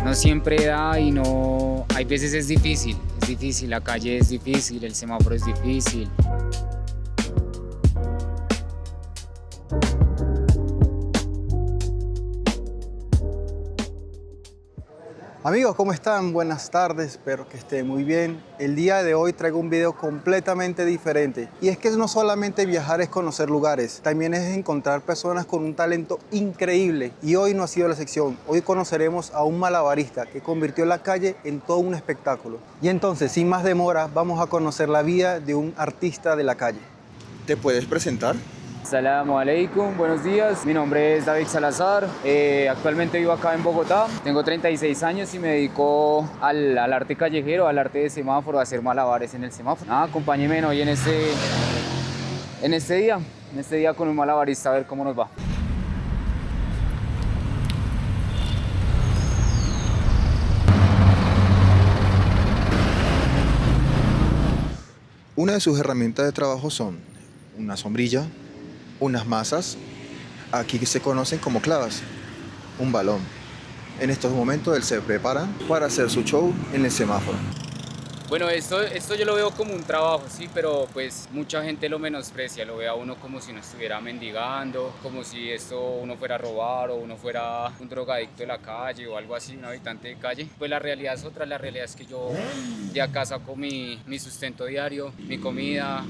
no siempre da y no, hay veces es difícil, la calle es difícil, el semáforo es difícil. Amigos, ¿cómo están? Buenas tardes, espero que estén muy bien. El día de hoy traigo un video completamente diferente. Y es que no solamente viajar es conocer lugares, también es encontrar personas con un talento increíble. Y hoy no ha sido la excepción. Hoy conoceremos a un malabarista que convirtió la calle en todo un espectáculo. Y entonces, sin más demora, vamos a conocer la vida de un artista de la calle. ¿Te puedes presentar? Assalamu alaikum, buenos días. Mi nombre es David Salazar. Actualmente vivo acá en Bogotá. Tengo 36 años y me dedico al arte callejero, al arte de semáforo, a hacer malabares en el semáforo. Acompáñenme hoy en este día con un malabarista a ver cómo nos va. Una de sus herramientas de trabajo son una sombrilla, unas masas, aquí se conocen como clavas, un balón. En estos momentos él se prepara para hacer su show en el semáforo. Bueno, esto yo lo veo como un trabajo, sí, pero pues mucha gente lo menosprecia, lo ve a uno como si uno estuviera mendigando, como si esto uno fuera a robar o uno fuera un drogadicto de la calle o algo así, un habitante de calle. Pues la realidad es otra, la realidad es que yo de acá saco mi sustento diario, mi comida,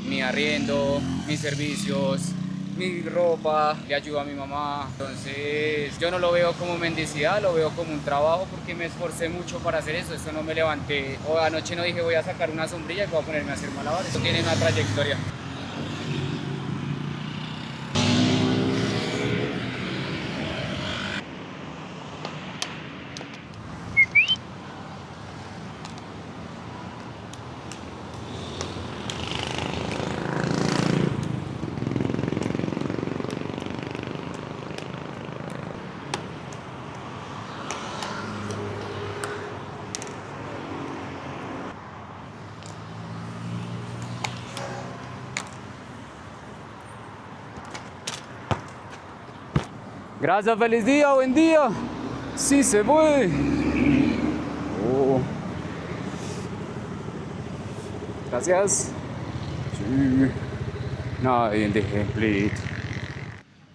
mi arriendo, mis servicios, mi ropa, le ayudo a mi mamá. Entonces yo no lo veo como mendicidad, lo veo como un trabajo porque me esforcé mucho para hacer eso. Esto no me levanté o anoche no dije voy a sacar una sombrilla y voy a ponerme a hacer malabares. Esto tiene una trayectoria. Gracias, feliz día, buen día. Sí se puede. Oh. Gracias. Sí. Nadie de ejemplito.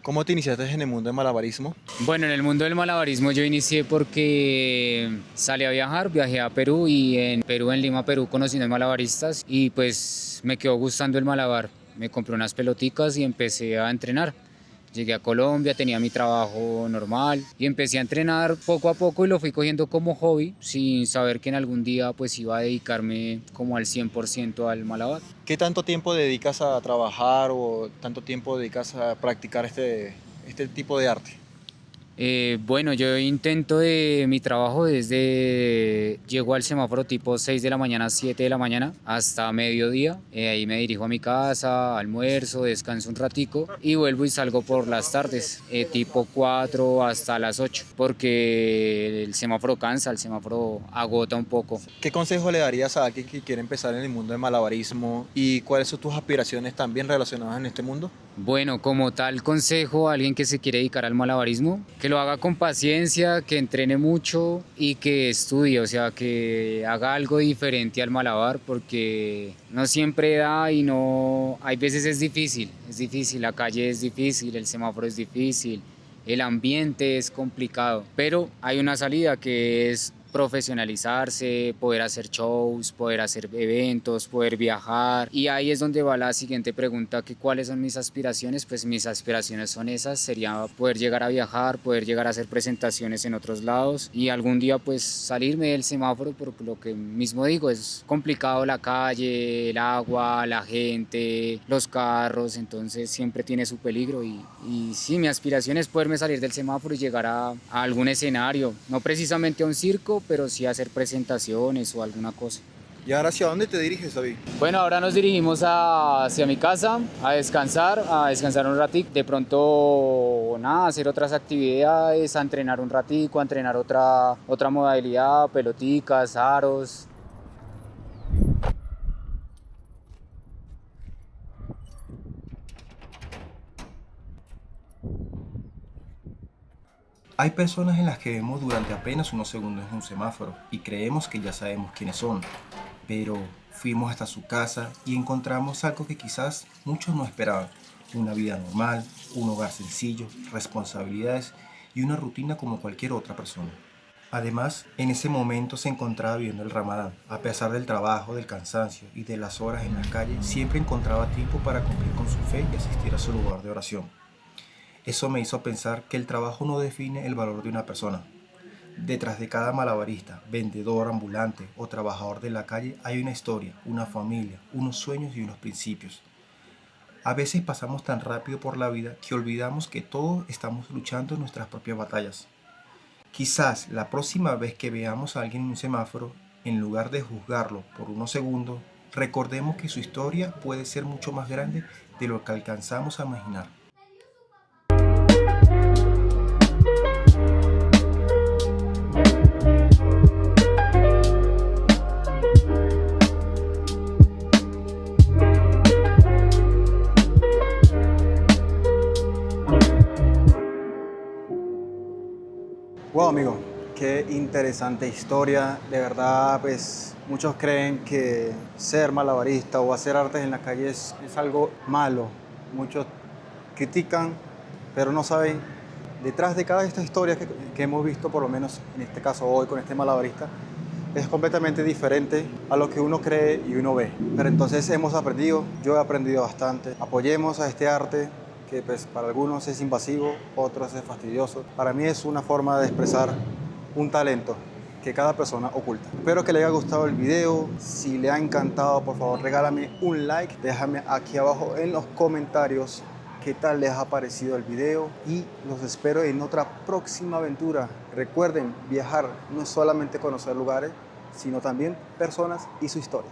¿Cómo te iniciaste en el mundo del malabarismo? Bueno, en el mundo del malabarismo yo inicié porque salí a viajar, viajé a Perú y en Perú, en Lima, Perú, conocí unos malabaristas y pues me quedó gustando el malabar. Me compré unas peloticas y empecé a entrenar. Llegué a Colombia, tenía mi trabajo normal y empecé a entrenar poco a poco y lo fui cogiendo como hobby sin saber que en algún día pues iba a dedicarme como al 100% al malabar. ¿Qué tanto tiempo dedicas a trabajar o tanto tiempo dedicas a practicar este tipo de arte? Bueno, yo intento de mi trabajo desde, llego al semáforo tipo 6 de la mañana, 7 de la mañana hasta mediodía. Ahí me dirijo a mi casa, almuerzo, descanso un ratico y vuelvo y salgo por las tardes, tipo 4 hasta las 8, porque el semáforo cansa, el semáforo agota un poco. ¿Qué consejo le darías a alguien que quiere empezar en el mundo del malabarismo y cuáles son tus aspiraciones también relacionadas en este mundo? Bueno, como tal consejo a alguien que se quiere dedicar al malabarismo, que lo haga con paciencia, que entrene mucho y que estudie, o sea, que haga algo diferente al malabar porque no siempre da y no, hay veces es difícil, la calle es difícil, el semáforo es difícil, el ambiente es complicado, pero hay una salida que es profesionalizarse, poder hacer shows, poder hacer eventos, poder viajar. Y ahí es donde va la siguiente pregunta, que cuáles son mis aspiraciones. Pues mis aspiraciones son esas, sería poder llegar a viajar, poder llegar a hacer presentaciones en otros lados y algún día pues salirme del semáforo, porque lo que mismo digo, es complicado la calle, el agua, la gente, los carros, entonces siempre tiene su peligro y sí, mi aspiración es poderme salir del semáforo y llegar a algún escenario, no precisamente a un circo, pero sí hacer presentaciones o alguna cosa. ¿Y ahora hacia dónde te diriges, David? Bueno, ahora nos dirigimos hacia mi casa a descansar un ratito, de pronto nada, hacer otras actividades, a entrenar un ratico, a entrenar otra modalidad, peloticas, aros. Hay personas en las que vemos durante apenas unos segundos en un semáforo y creemos que ya sabemos quiénes son, pero fuimos hasta su casa y encontramos algo que quizás muchos no esperaban: una vida normal, un hogar sencillo, responsabilidades y una rutina como cualquier otra persona. Además, en ese momento se encontraba viviendo el Ramadán. A pesar del trabajo, del cansancio y de las horas en la calle, siempre encontraba tiempo para cumplir con su fe y asistir a su lugar de oración. Eso me hizo pensar que el trabajo no define el valor de una persona. Detrás de cada malabarista, vendedor ambulante o trabajador de la calle hay una historia, una familia, unos sueños y unos principios. A veces pasamos tan rápido por la vida que olvidamos que todos estamos luchando nuestras propias batallas. Quizás la próxima vez que veamos a alguien en un semáforo, en lugar de juzgarlo por unos segundos, recordemos que su historia puede ser mucho más grande de lo que alcanzamos a imaginar. Wow, amigo, qué interesante historia. De verdad, pues muchos creen que ser malabarista o hacer artes en la calle es algo malo. Muchos critican, pero no saben detrás de cada esta historia que hemos visto, por lo menos en este caso hoy con este malabarista, es completamente diferente a lo que uno cree y uno ve. Pero entonces hemos aprendido, yo he aprendido bastante. Apoyemos a este arte que pues para algunos es invasivo, otros es fastidioso. Para mí es una forma de expresar un talento que cada persona oculta. Espero que le haya gustado el video. Si le ha encantado, por favor regálame un like. Déjame aquí abajo en los comentarios qué tal les ha parecido el video y los espero en otra próxima aventura. Recuerden, viajar no es solamente conocer lugares, sino también personas y su historia.